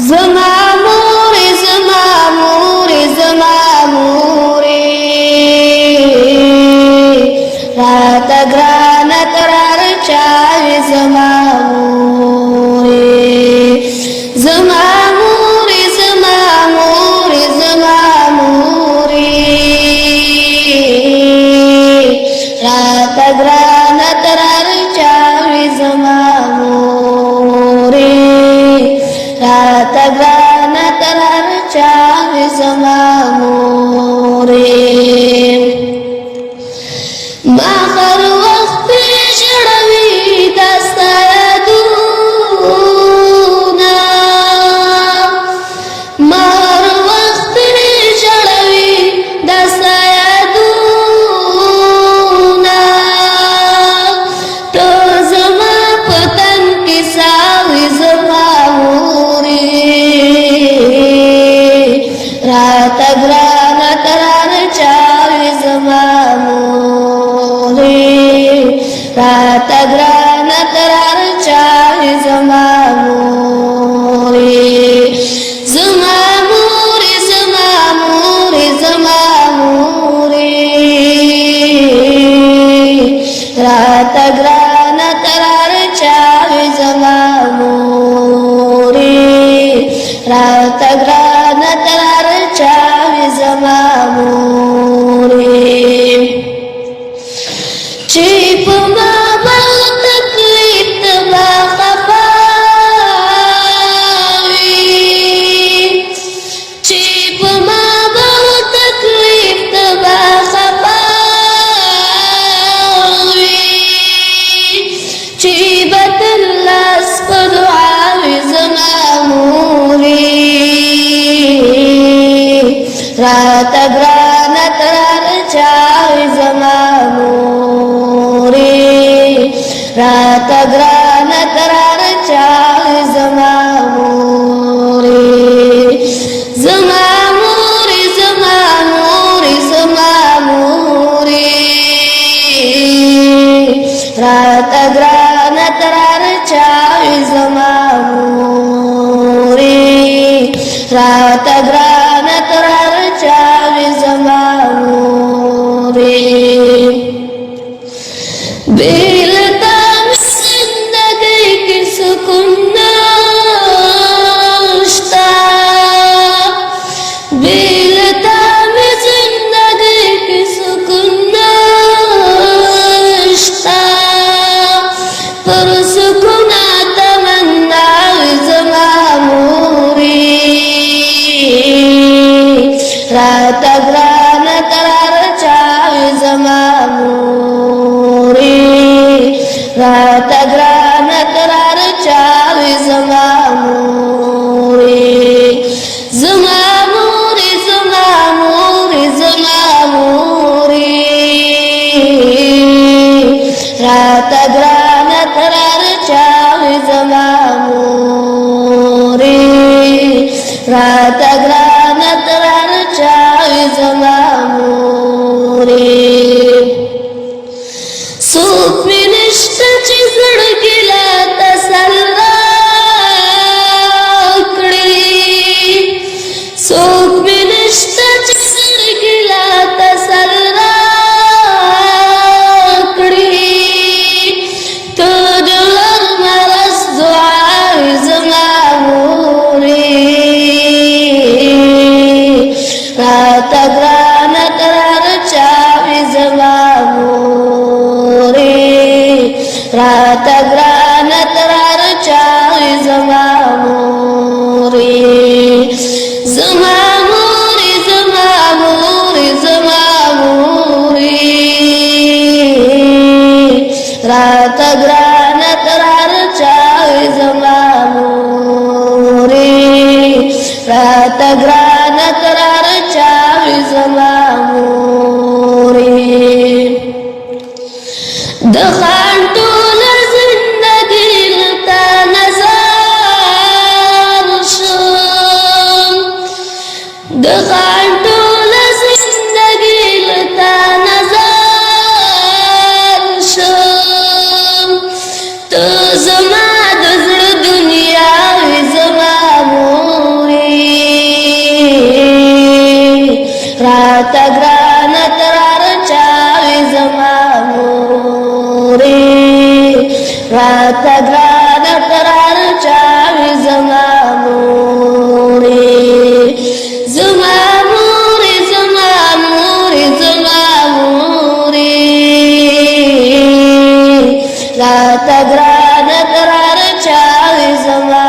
زما مورې زما مورې زما مورې راته ګرانه تر هر چا وې زما مورې زما مورې زما مورې زما مورې راته ګرانه تر هر چا وې زما مورې راته ګرانه تر هر چا وې زما مورې ما هر وخت پرې ژړوي دا ستا یادونه ما هر وخت پرې ژړوي دا ستا یادونه ټول زما په تن کې ساه وې زما راته ګرانه تر هر چا وې زما مورې راته ګرانه تر هر چا وې زما مورې زما مورې زما مورې زما مورې راته ګرانه تر هر چا وې زما مورې راته ګرانه تر هر چا وې زما مورې چې په ما به تکلیف ته به خفا وي چې په ما به تکلیف ته به خفا وي چې به تل لاس په دعا وې زما مورې راته ګرانه تر هر چا وې زما مورې راته ګرانه تر هر چا وې زما مورې زما مورې زما مورې زما مورې راته ګرانه تر هر چا وې زما مورې راته ګرانه تر هر چا وې زما مورې بېل تا مې زندګۍ کې سکون نشته بېل تا مې زندګۍ کې سکون نشته پر سکون تمنا وې زما مورې راته ګرانه تر هر چا وې زما مورې راته ګرانه تر هر چا وې زما مورې زما مورې زما مورې زما مورې راته ګرانه تر هر چا وې زما مورې راته ګرانه تر هر چا وې زما مورې څوک مې نشته چې زړګي لا تسل راکړي څوک مې نشته چې زړګي لا تسل راکړي ته د لر مرز دعا وې زما مورې راته ګرانه تر هر چا وې زما مورې راته ګرانه تر هر چا وې زما مورې زما مورې زما مورې زما مورې راته ګرانه تر هر چا وې زما مورې راته ګرانه تر هر چا وې زما مورې د خان ټوله زندګي تا نظر شم د خان ټوله زندګي تا نظر شم ته زما د زړه دنیا وې زما مور grana terarcawi zamamuri, rata grana terarcawi zamamuri, zamamuri, zamamuri, zamamuri, rata grana terarcawi zamamuri.